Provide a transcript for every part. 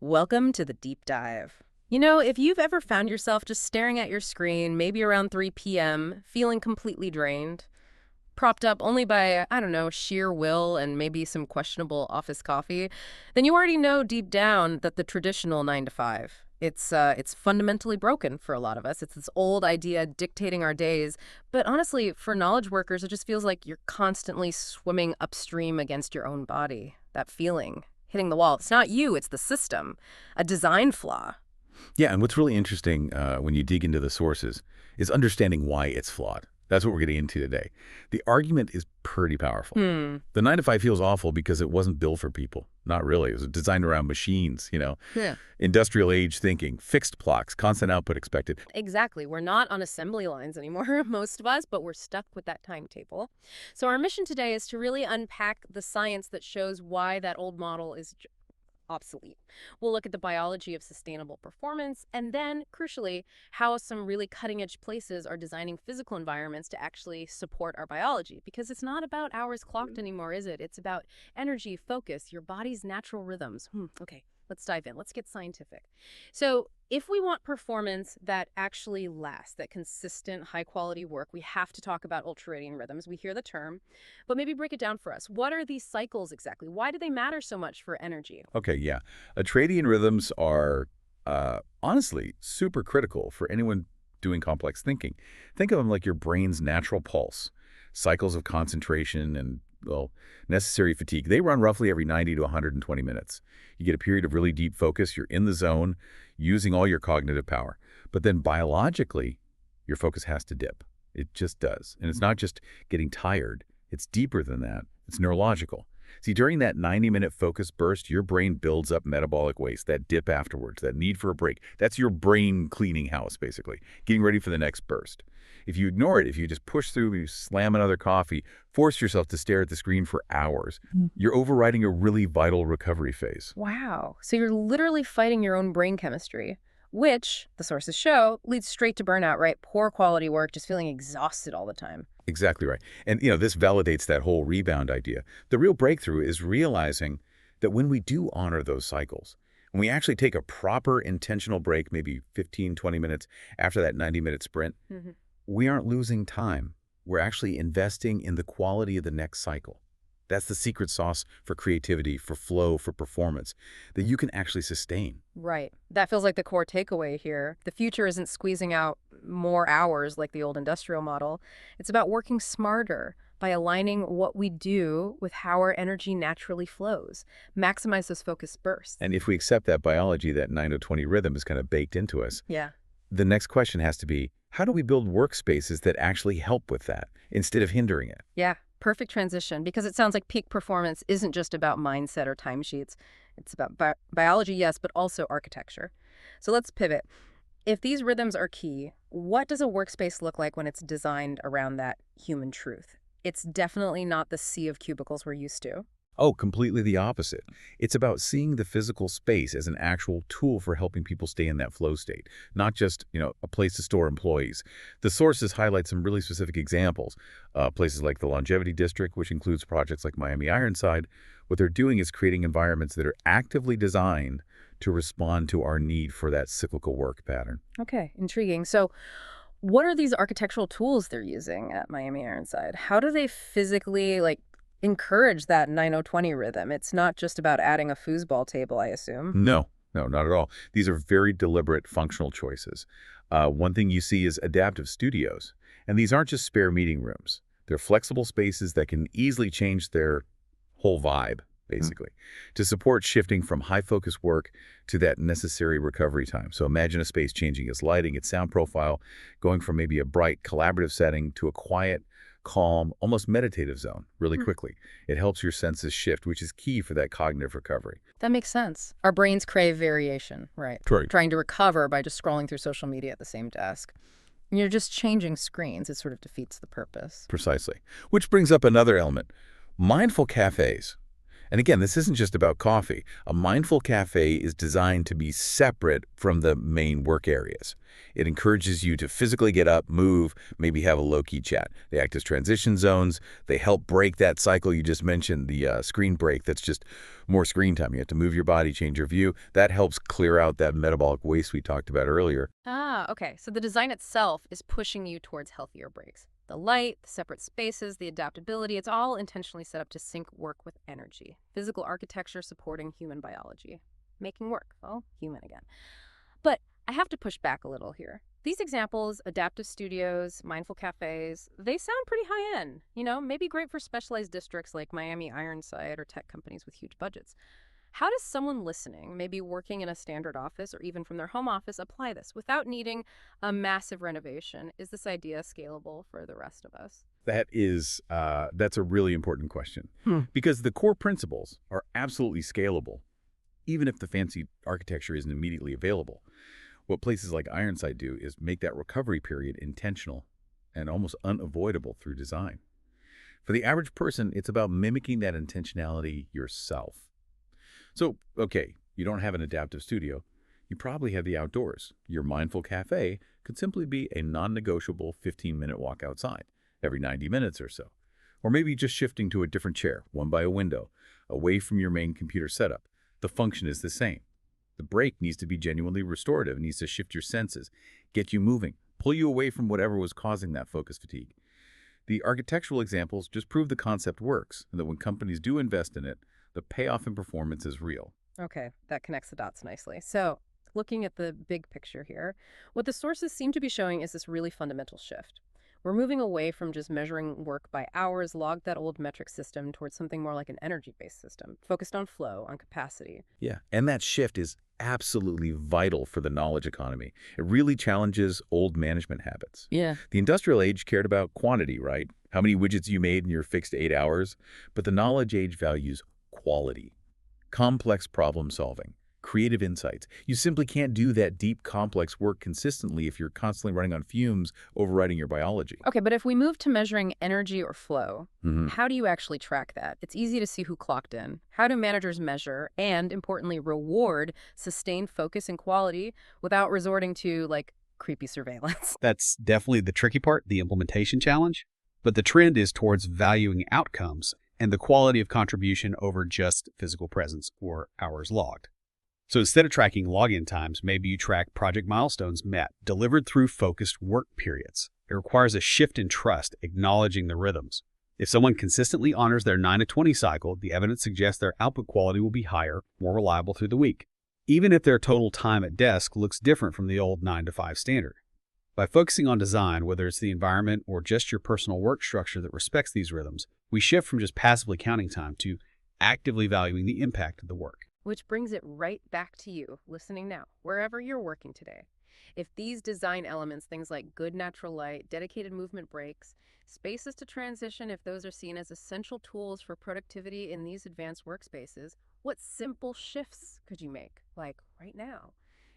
Welcome to the deep dive. If you've ever found yourself just staring at your screen, maybe around 3 p.m., feeling completely drained, propped up only by, I don't know, sheer will and maybe some questionable office coffee, then you already know deep down that the traditional 9 to 5, it's fundamentally broken for a lot of us. It's this old idea dictating our days. But honestly, for knowledge workers, it just feels like you're constantly swimming upstream against your own body. That feeling, hitting the wall. It's not you, it's the system. A design flaw. Yeah, and what's really interesting when you dig into the sources is understanding why it's flawed. That's what we're getting into today. The argument is pretty powerful. Hmm. The 9 to 5 feels awful because it wasn't built for people. Not really. It was designed around machines. Yeah. Industrial age thinking, fixed clocks, constant output expected. Exactly. We're not on assembly lines anymore, most of us, but we're stuck with that timetable. So our mission today is to really unpack the science that shows why that old model is obsolete. We'll look at the biology of sustainable performance and then, crucially, how some really cutting-edge places are designing physical environments to actually support our biology. Because it's not about hours clocked anymore, is it? It's about energy, focus, your body's natural rhythms. Okay, let's dive in. Let's get scientific. So if we want performance that actually lasts, that consistent, high-quality work, we have to talk about ultradian rhythms. We hear the term, but maybe break it down for us. What are these cycles exactly? Why do they matter so much for energy? Okay, yeah. Ultradian rhythms are honestly super critical for anyone doing complex thinking. Think of them like your brain's natural pulse. Cycles of concentration and, well, necessary fatigue. They run roughly every 90 to 120 minutes. You get a period of really deep focus. You're in the zone, using all your cognitive power. But then biologically, your focus has to dip. It just does. And it's not just getting tired. It's deeper than that. It's neurological. See, during that 90-minute focus burst, your brain builds up metabolic waste, that dip afterwards, that need for a break. That's your brain cleaning house, basically, getting ready for the next burst. If you ignore it, if you just push through, you slam another coffee, force yourself to stare at the screen for hours, you're overriding a really vital recovery phase. Wow. So you're literally fighting your own brain chemistry, which, the sources show, leads straight to burnout, right? Poor quality work, just feeling exhausted all the time. Exactly right. And, this validates that whole rebound idea. The real breakthrough is realizing that when we do honor those cycles, when we actually take a proper intentional break, maybe 15, 20 minutes after that 90-minute sprint, we aren't losing time. We're actually investing in the quality of the next cycle. That's the secret sauce for creativity, for flow, for performance, that you can actually sustain. Right. That feels like the core takeaway here. The future isn't squeezing out more hours like the old industrial model. It's about working smarter by aligning what we do with how our energy naturally flows. Maximize those focus bursts. And if we accept that biology, that 9 to 20 rhythm is kind of baked into us, Yeah. the next question has to be, how do we build workspaces that actually help with that instead of hindering it? Yeah. Perfect transition, because it sounds like peak performance isn't just about mindset or timesheets. It's about biology, yes, but also architecture. So let's pivot. If these rhythms are key, what does a workspace look like when it's designed around that human truth? It's definitely not the sea of cubicles we're used to. Oh, completely the opposite. It's about seeing the physical space as an actual tool for helping people stay in that flow state, not just, a place to store employees. The sources highlight some really specific examples. Places like the Longevity District, which includes projects like Miami Ironside. What they're doing is creating environments that are actively designed to respond to our need for that cyclical work pattern. Okay, intriguing. So what are these architectural tools they're using at Miami Ironside? How do they physically, encourage that 90-20 rhythm? It's not just about adding a foosball table, I assume. No, not at all. These are very deliberate functional choices. One thing you see is adaptive studios. And these aren't just spare meeting rooms. They're flexible spaces that can easily change their whole vibe, basically, to support shifting from high-focus work to that necessary recovery time. So imagine a space changing its lighting, its sound profile, going from maybe a bright, collaborative setting to a quiet, calm, almost meditative zone really quickly. It helps your senses shift, which is key for that cognitive recovery. That makes sense. Our brains crave variation, right? Right. Trying to recover by just scrolling through social media at the same desk. And you're just changing screens. It sort of defeats the purpose. Precisely. Which brings up another element, mindful cafes. And again, this isn't just about coffee. A mindful cafe is designed to be separate from the main work areas. It encourages you to physically get up, move, maybe have a low-key chat. They act as transition zones. They help break that cycle you just mentioned, the screen break. That's just more screen time. You have to move your body, change your view. That helps clear out that metabolic waste we talked about earlier. Ah, okay. So the design itself is pushing you towards healthier breaks. The light, the separate spaces, the adaptability, it's all intentionally set up to sync work with energy. Physical architecture supporting human biology. Making work, well, human again. But I have to push back a little here. These examples, adaptive studios, mindful cafes, they sound pretty high end. Maybe great for specialized districts like Miami Ironside or tech companies with huge budgets. How does someone listening, maybe working in a standard office or even from their home office, apply this without needing a massive renovation? Is this idea scalable for the rest of us? That's a really important question because the core principles are absolutely scalable, even if the fancy architecture isn't immediately available. What places like Ironside do is make that recovery period intentional and almost unavoidable through design. For the average person, it's about mimicking that intentionality yourself. So, okay, you don't have an adaptive studio. You probably have the outdoors. Your mindful cafe could simply be a non-negotiable 15-minute walk outside every 90 minutes or so. Or maybe just shifting to a different chair, one by a window, away from your main computer setup. The function is the same. The break needs to be genuinely restorative. It needs to shift your senses, get you moving, pull you away from whatever was causing that focus fatigue. The architectural examples just prove the concept works, and that when companies do invest in it, the payoff in performance is real. Okay, that connects the dots nicely. So, looking at the big picture here, what the sources seem to be showing is this really fundamental shift. We're moving away from just measuring work by hours, log that old metric system, towards something more like an energy-based system, focused on flow, on capacity. Yeah, and that shift is absolutely vital for the knowledge economy. It really challenges old management habits. Yeah. The industrial age cared about quantity, right? How many widgets you made in your fixed 8 hours. But the knowledge age values quality, complex problem solving, creative insights. You simply can't do that deep, complex work consistently if you're constantly running on fumes, overriding your biology. Okay, but if we move to measuring energy or flow, Mhm. how do you actually track that? It's easy to see who clocked in. How do managers measure and, importantly, reward sustained focus and quality without resorting to, like, creepy surveillance? That's definitely the tricky part, the implementation challenge. But the trend is towards valuing outcomes and the quality of contribution over just physical presence or hours logged. So instead of tracking login times, maybe you track project milestones met, delivered through focused work periods. It requires a shift in trust, acknowledging the rhythms. If someone consistently honors their 9 to 20 cycle, the evidence suggests their output quality will be higher, more reliable through the week, even if their total time at desk looks different from the old 9 to 5 standard. By focusing on design, whether it's the environment or just your personal work structure that respects these rhythms, we shift from just passively counting time to actively valuing the impact of the work. Which brings it right back to you, listening now, wherever you're working today. If these design elements, things like good natural light, dedicated movement breaks, spaces to transition, if those are seen as essential tools for productivity in these advanced workspaces, what simple shifts could you make, like right now,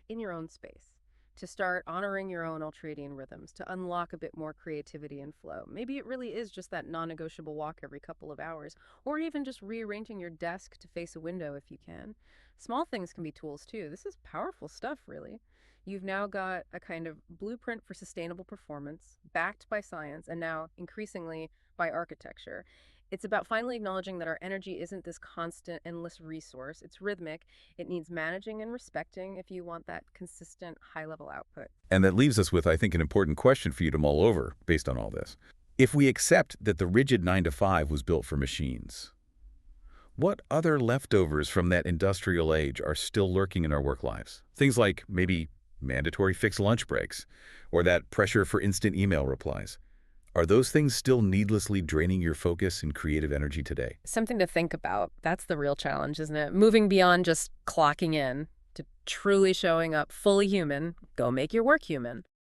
in your own space, to start honoring your own ultradian rhythms, to unlock a bit more creativity and flow? Maybe it really is just that non-negotiable walk every couple of hours, or even just rearranging your desk to face a window if you can. Small things can be tools too. This is powerful stuff, really. You've now got a kind of blueprint for sustainable performance, backed by science, and now increasingly by architecture. It's about finally acknowledging that our energy isn't this constant, endless resource. It's rhythmic. It needs managing and respecting if you want that consistent, high-level output. And that leaves us with, I think, an important question for you to mull over based on all this. If we accept that the rigid 9 to 5 was built for machines, what other leftovers from that industrial age are still lurking in our work lives? Things like maybe mandatory fixed lunch breaks or that pressure for instant email replies. Are those things still needlessly draining your focus and creative energy today? Something to think about. That's the real challenge, isn't it? Moving beyond just clocking in to truly showing up fully human. Go make your work human.